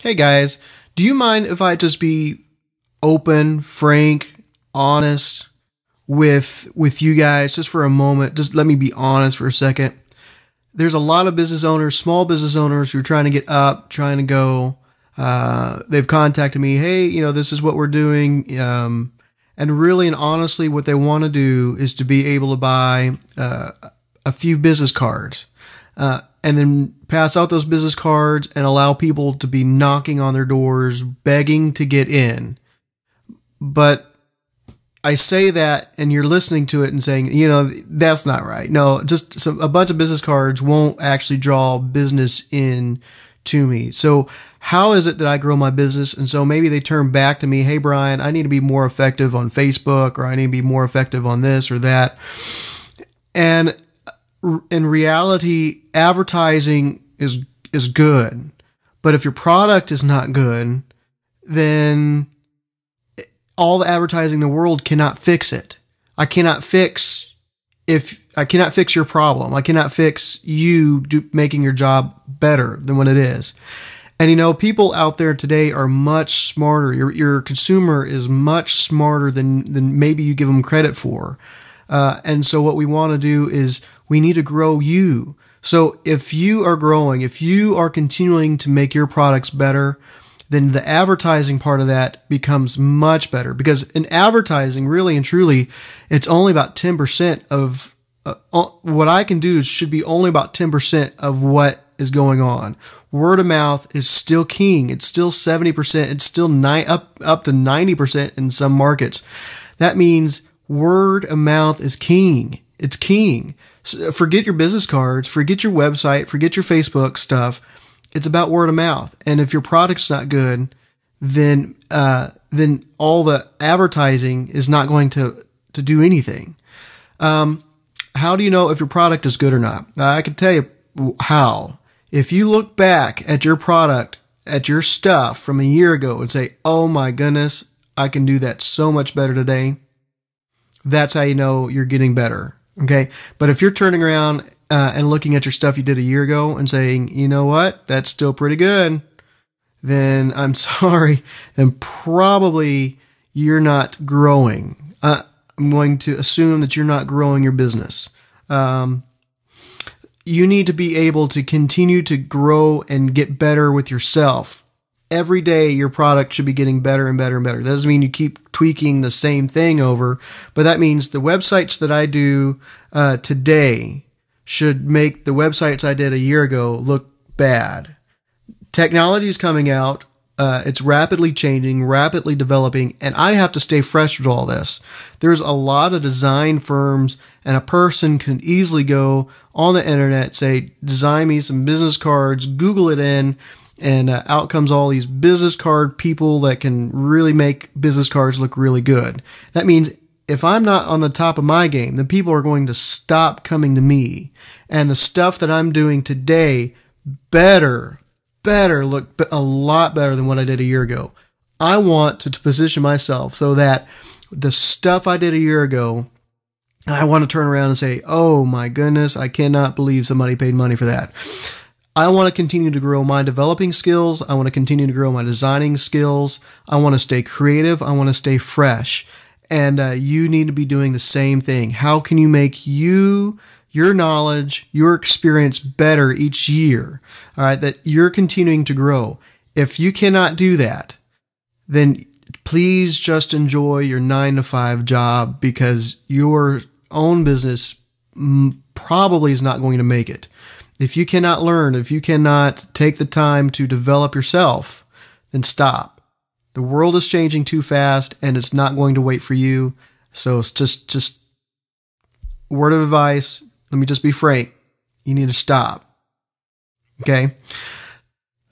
Hey guys, do you mind if I just be open, frank, honest with you guys just for a moment? Just let me be honest for a second. There's a lot of business owners, small business owners who are trying to get up, trying to go. They've contacted me. Hey, this is what we're doing. And really and honestly, what they want to do is to be able to buy a few business cards. And then pass out those business cards and allow people to be knocking on their doors, begging to get in. But I say that and you're listening to it and saying, that's not right. No, just a bunch of business cards won't actually draw business in to me. So how is it that I grow my business? And so maybe they turn back to me. Hey, Brian, I need to be more effective on Facebook, or I need to be more effective on this or that. And in reality, advertising is good, but if your product is not good, then all the advertising in the world cannot fix it. I cannot fix your problem. I cannot fix you making your job better than what it is. And people out there today are much smarter. Your consumer is much smarter than maybe you give them credit for. And so what we want to do is we need to grow you. So if you are growing, if you are continuing to make your products better, then the advertising part of that becomes much better, because in advertising, really and truly, it's only about 10% of what I can do should be only about 10% of what is going on. Word of mouth is still king. It's still 70%. It's still up to 90% in some markets. That means word of mouth is king. It's king. So forget your business cards, forget your website, forget your Facebook stuff. It's about word of mouth. And if your product's not good, then all the advertising is not going to do anything. How do you know if your product is good or not? I can tell you how. If you look back at your product, at your stuff from a year ago and say, oh my goodness, I can do that so much better today, that's how you know you're getting better. Okay. But if you're turning around and looking at your stuff you did a year ago and saying, you know what, that's still pretty good, then I'm sorry, then probably you're not growing. I'm going to assume that you're not growing your business. You need to be able to continue to grow and get better with yourself. Every day, your product should be getting better and better and better. That doesn't mean you keep tweaking the same thing over, but that means the websites that I do today should make the websites I did a year ago look bad. Technology is coming out. It's rapidly changing, rapidly developing, and I have to stay fresh with all this. There's a lot of design firms, and a person can easily go on the internet, say, design me some business cards, Google it in, and out comes all these business card people that can really make business cards look really good. That means if I'm not on the top of my game, then people are going to stop coming to me. And the stuff that I'm doing today better look a lot better than what I did a year ago. I want to position myself so that the stuff I did a year ago, I want to turn around and say, oh my goodness, I cannot believe somebody paid money for that. I want to continue to grow my developing skills. I want to continue to grow my designing skills. I want to stay creative. I want to stay fresh. And you need to be doing the same thing. How can you make your knowledge, your experience better each year? All right, that you're continuing to grow. If you cannot do that, then please just enjoy your 9-to-5 job, because your own business probably is not going to make it. If you cannot learn, if you cannot take the time to develop yourself, then stop. The world is changing too fast, and it's not going to wait for you. So it's just word of advice. Let me just be frank. You need to stop. Okay?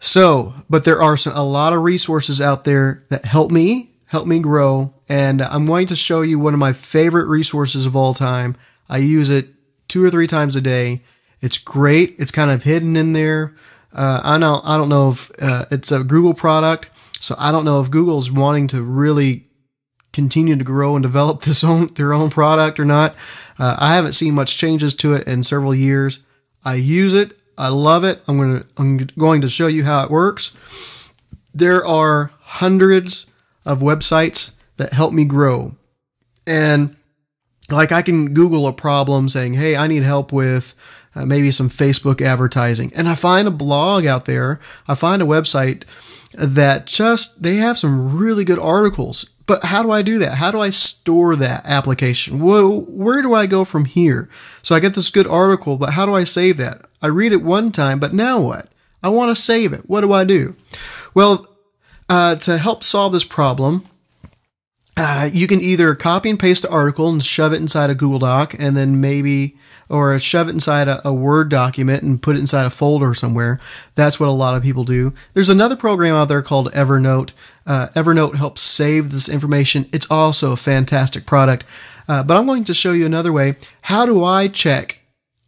So, but there are a lot of resources out there that help me grow. And I'm going to show you one of my favorite resources of all time. I use it 2 or 3 times a day. It's great. It's kind of hidden in there. I don't know if it's a Google product, so I don't know if Google's wanting to really continue to grow and develop their own product or not. I haven't seen much changes to it in several years. I use it. I love it. I'm going to show you how it works. there are hundreds of websites that help me grow. And like I can Google a problem saying, hey, I need help with maybe some Facebook advertising. And I find a blog out there. I find a website that they have some really good articles. But how do I do that? How do I store that application? Where do I go from here? So I get this good article, but how do I save that? I read it one time, but now what? I want to save it. What do I do? Well, to help solve this problem, you can either copy and paste the article and shove it inside a Google Doc and then or shove it inside a Word document and put it inside a folder somewhere. That's what a lot of people do. There's another program out there called Evernote. Evernote helps save this information. It's also a fantastic product. But I'm going to show you another way. How do I check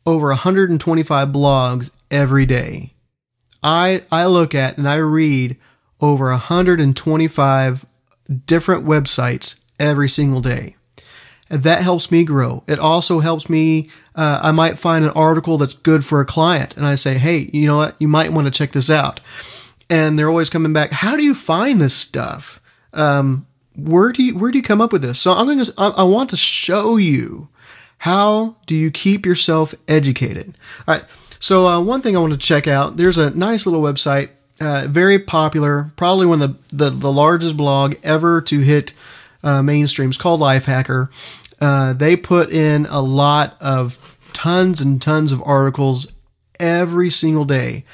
over 125 blogs every day? I look at and I read over 125 different websites every single day. And that helps me grow. It also helps me, I might find an article that's good for a client and I say, hey, you know what? You might want to check this out. And they're always coming back. How do you find this stuff? Where do you come up with this? So I want to show you, how do you keep yourself educated? All right. So one thing I want to check out, there's a nice little website, very popular, probably one of the largest blog ever to hit mainstream. It's called Lifehacker. They put in a lot of tons and tons of articles every single day.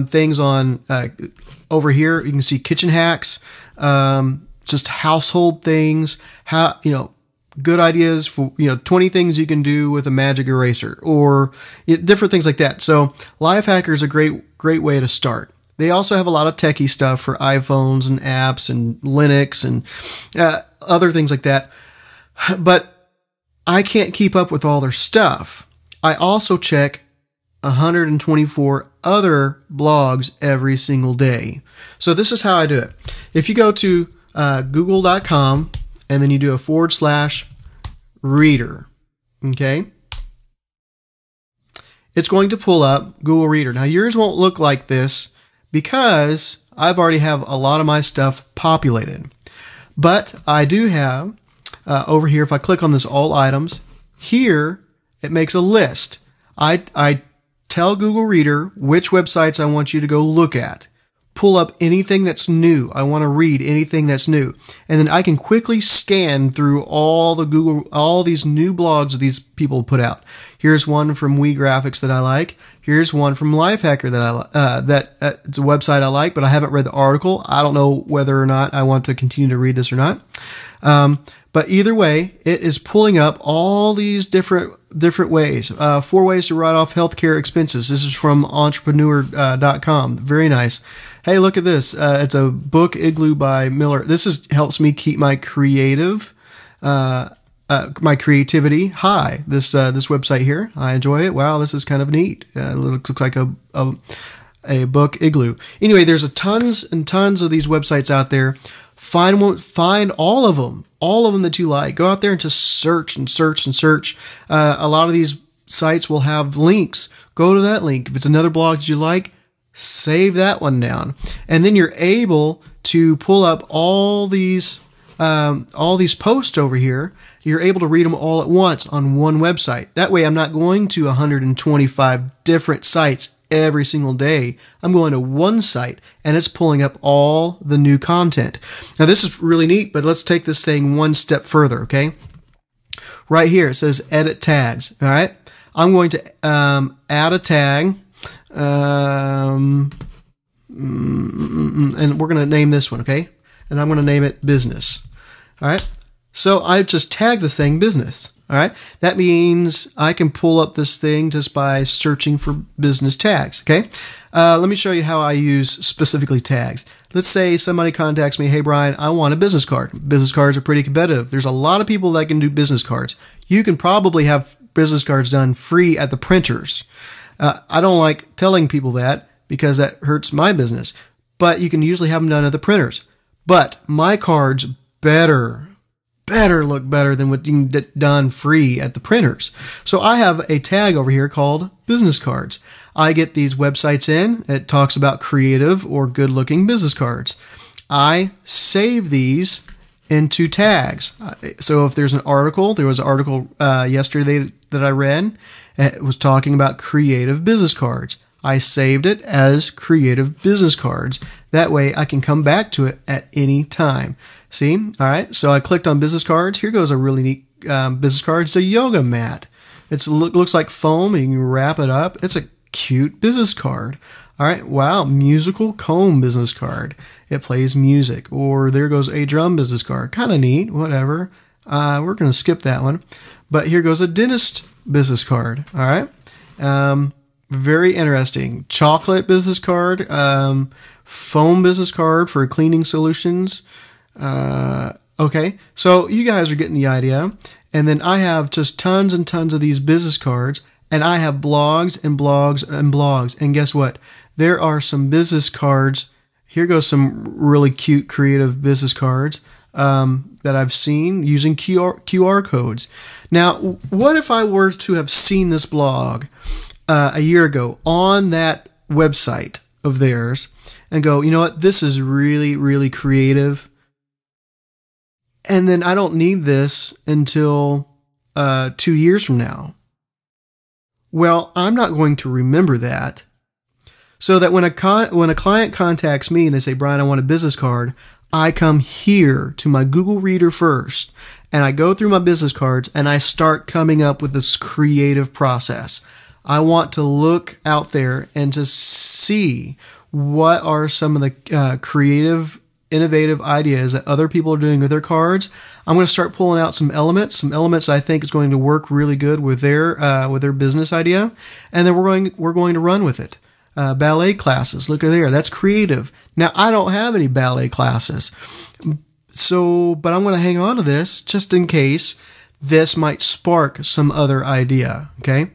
Things on over here, you can see kitchen hacks, just household things, good ideas for, 20 things you can do with a magic eraser or different things like that. So Lifehacker is a great way to start. They also have a lot of techie stuff for iPhones and apps and Linux and other things like that. But I can't keep up with all their stuff. I also check 124 other blogs every single day. So this is how I do it. If you go to google.com and then you do a /reader, okay? It's going to pull up Google Reader. Now yours won't look like this because I've already have a lot of my stuff populated. But I do have, over here, if I click on this all items, here it makes a list. I tell Google Reader which websites I want you to go look at. Pull up anything that's new. I want to read anything that's new. And then I can quickly scan through all these new blogs that these people put out. Here's one from WeGraphics that I like. Here's one from Lifehacker that it's a website I like, but I haven't read the article. I don't know whether or not I want to continue to read this or not. But either way, it is pulling up all these different ways. 4 ways to write off healthcare expenses. This is from entrepreneur.com. Very nice. Hey, look at this. It's a book, Igloo by Miller. This helps me keep my creativity high. This website here, I enjoy it. Wow, this is kind of neat. It looks like a book, Igloo. Anyway, there's tons and tons of these websites out there. Find all of them that you like. Go out there and just search and search and search. A lot of these sites will have links. Go to that link. If it's another blog that you like, save that one down. And then you're able to pull up all these posts over here. You're able to read them all at once on one website. That way I'm not going to 125 different sites every single day. I'm going to one site and it's pulling up all the new content. Now this is really neat, but let's take this thing one step further, okay? Right here it says edit tags, all right? I'm going to add a tag, and we're going to name this one, okay? And I'm going to name it business, all right? So I just tagged this thing business. All right. That means I can pull up this thing just by searching for business tags. Okay. Let me show you how I use specifically tags. Let's say somebody contacts me. Hey, Brian, I want a business card. Business cards are pretty competitive. There's a lot of people that can do business cards. You can probably have business cards done free at the printers. I don't like telling people that because that hurts my business, but you can usually have them done at the printers. But my cards better better look better than what you can get done free at the printers. So I have a tag over here called business cards. I get these websites in. It talks about creative or good looking business cards. I save these into tags. So if there's an article, there was an article yesterday that I read. It was talking about creative business cards. I saved it as creative business cards. That way I can come back to it at any time. See? All right. So I clicked on business cards. Here goes a really neat business card. It's a yoga mat. It looks like foam and you can wrap it up. It's a cute business card. All right. Wow. Musical comb business card. It plays music. Or there goes a drum business card. Kind of neat. Whatever. We're going to skip that one. But here goes a dentist business card. All right. Very interesting. Chocolate business card. Foam business card for cleaning solutions. Okay. So you guys are getting the idea. And then I have just tons and tons of these business cards. And I have blogs and blogs and blogs. And guess what? There are some business cards. Here goes some really cute, creative business cards that I've seen using QR codes. Now, what if I were to have seen this blog a year ago on that website of theirs and go, you know what? This is really, really creative. And then I don't need this until 2 years from now. Well, I'm not going to remember that. So that when a client contacts me and they say, Brian, I want a business card, I come here to my Google Reader first and I go through my business cards and I start coming up with this creative process. I want to look out there and to see what are some of the creative, innovative ideas that other people are doing with their cards. I'm going to start pulling out some elements I think is going to work really good with their business idea, and then we're going to run with it. Ballet classes, look at there, that's creative. Now I don't have any ballet classes, but I'm going to hang on to this just in case this might spark some other idea. Okay,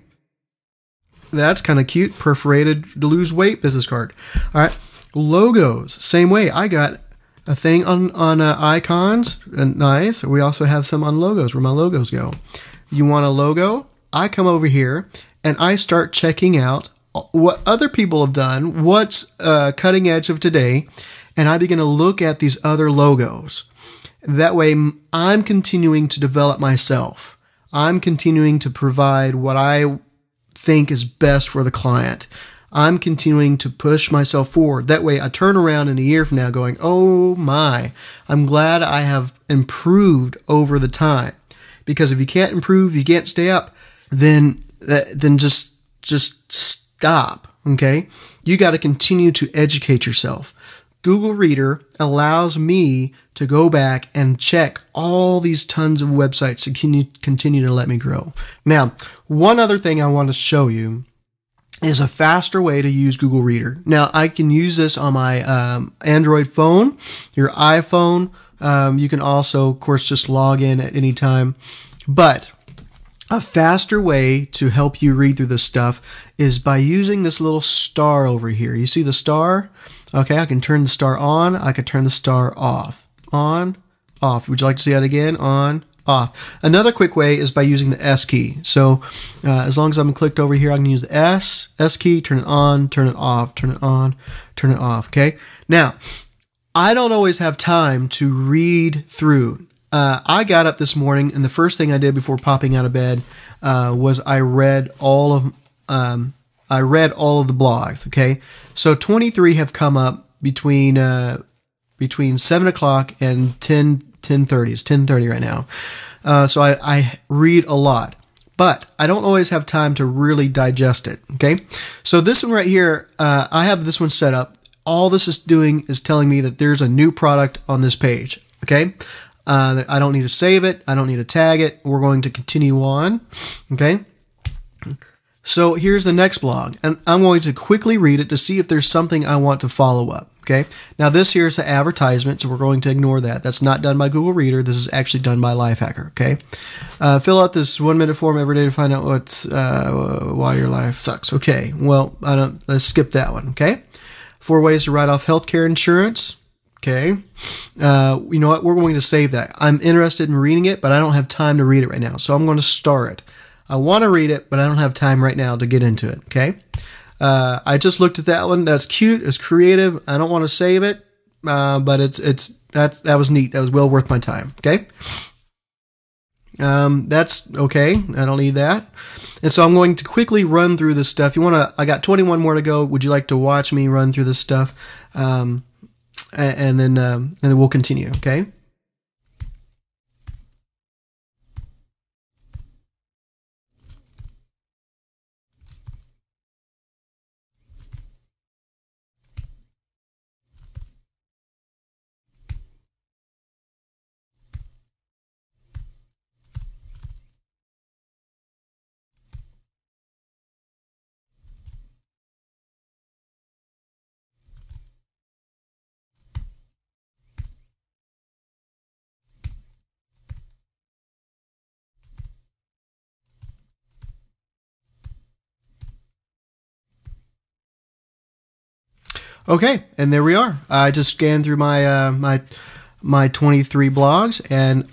that's kind of cute. Perforated to lose weight business card. All right, logos, same way. I got a thing on icons, and nice. We also have some on logos, where my logos go. You want a logo? I come over here and I start checking out what other people have done, what's cutting edge of today, and I begin to look at these other logos. That way, I'm continuing to develop myself. I'm continuing to provide what I think is best for the client. I'm continuing to push myself forward. That way, I turn around in a year from now going, oh my, I'm glad I have improved over the time. Because if you can't improve, you can't stay up, then just stop, okay? You got to continue to educate yourself. Google Reader allows me to go back and check all these tons of websites to continue to let me grow. Now, one other thing I want to show you is a faster way to use Google Reader. Now, I can use this on my Android phone, your iPhone. You can also, of course, just log in at any time. But a faster way to help you read through this stuff is by using this little star over here. You see the star? Okay, I can turn the star on. I can turn the star off. On, off. Would you like to see that again? On, off. Another quick way is by using the S key. So as long as I'm clicked over here, I can use the S key, turn it on, turn it off, turn it on, turn it off. Okay. Now, I don't always have time to read through. I got up this morning, and the first thing I did before popping out of bed was I read all of the blogs. Okay, so 23 have come up between 7 o'clock and 10:30. It's 10:30 right now. So I read a lot, but I don't always have time to really digest it. Okay, so this one right here, I have this one set up. All this is doing is telling me that there's a new product on this page. Okay. I don't need to save it. I don't need to tag it. We're going to continue on. Okay. So here's the next blog, and I'm going to quickly read it to see if there's something I want to follow up. Okay. Now this here is the advertisement, so we're going to ignore that. That's not done by Google Reader. This is actually done by Lifehacker. Okay. Fill out this 1-minute form every day to find out why your life sucks. Okay. Well, let's skip that one. Okay. 4 ways to write off healthcare insurance. Okay. You know what? We're going to save that. I'm interested in reading it, but I don't have time to read it right now. So I'm going to star it. I want to read it, but I don't have time right now to get into it. Okay. I just looked at that one. That's cute. It's creative. I don't want to save it. But that was neat. That was well worth my time. Okay. That's okay. I don't need that. And so I'm going to quickly run through this stuff. I got 21 more to go. Would you like to watch me run through this stuff? And then we'll continue. Okay. Okay, and there we are. I just scanned through my my 23 blogs, and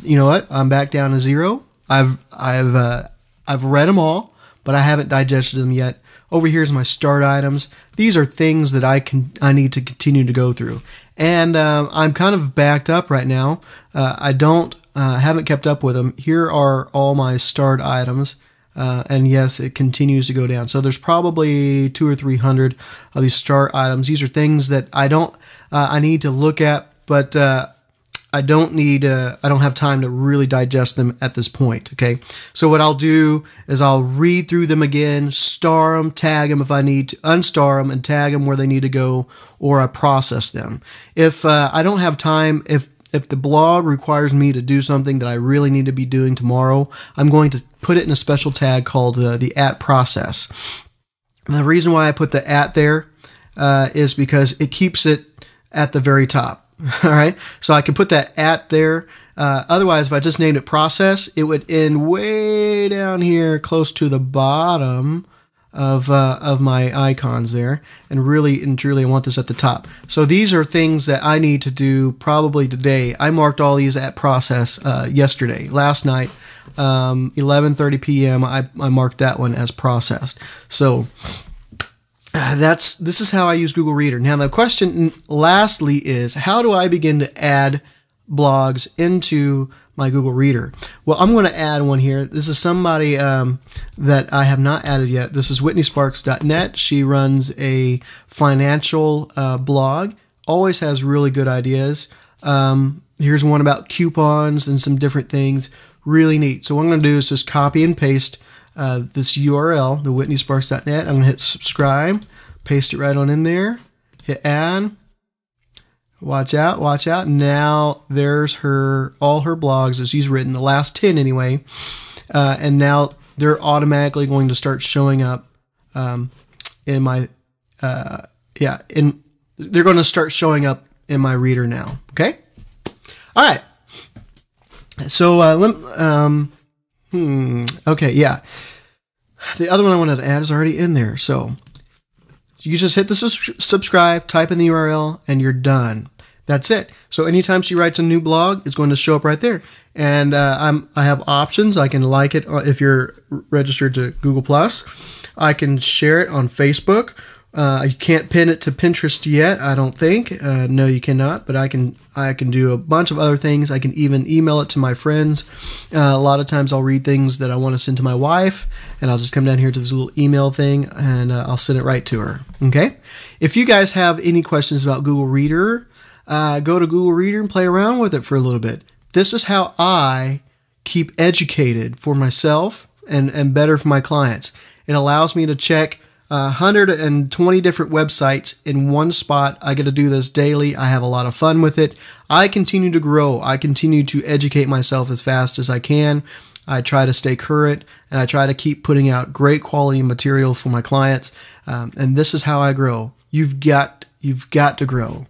you know what? I'm back down to 0. I've read them all, but I haven't digested them yet. Over here's my start items. These are things that I need to continue to go through, and I'm kind of backed up right now. I haven't kept up with them. Here are all my start items. And yes, it continues to go down. So there's probably 200 or 300 of these start items. These are things that I need to look at, but I don't have time to really digest them at this point. Okay. So what I'll do is I'll read through them again, star them, tag them if I need to, unstar them and tag them where they need to go, or I process them. If I don't have time, if the blog requires me to do something that I really need to be doing tomorrow, I'm going to put it in a special tag called the @ process. And the reason why I put the @ there is because it keeps it at the very top. All right. So I can put that @ there. Otherwise, if I just named it process, it would end way down here close to the bottom of my icons there, and really and truly I want this at the top. So these are things that I need to do probably today. I marked all these @ process last night, 11:30 p.m. I marked that one as processed. So this is how I use Google Reader. Now the question lastly is, how do I begin to add blogs into my Google Reader? Well, I'm going to add one here. This is somebody that I have not added yet. This is WhitneySparks.net. She runs a financial blog. Always has really good ideas. Here's one about coupons and some different things. Really neat. So what I'm going to do is just copy and paste this URL, the WhitneySparks.net. I'm going to hit subscribe, paste it right on in there, hit add. Watch out, watch out. Now there's all her blogs as she's written, the last 10 anyway. And now they're automatically going to start showing up in my, they're going to start showing up in my reader now. Okay. All right. So, okay. Yeah. The other one I wanted to add is already in there. So you just hit the subscribe, type in the URL, and you're done. That's it. So anytime she writes a new blog, it's going to show up right there. And I have options. I can like it if you're registered to Google+. I can share it on Facebook. You can't pin it to Pinterest yet, I don't think. No, you cannot. But I can do a bunch of other things. I can even email it to my friends. A lot of times I'll read things that I want to send to my wife, and I'll just come down here to this little email thing, and I'll send it right to her. Okay? If you guys have any questions about Google Reader, go to Google Reader and play around with it for a little bit. This is how I keep educated for myself and better for my clients. It allows me to check 120 different websites in one spot. I get to do this daily. I have a lot of fun with it. I continue to grow. I continue to educate myself as fast as I can. I try to stay current, and I try to keep putting out great quality material for my clients. And this is how I grow. You've got to grow.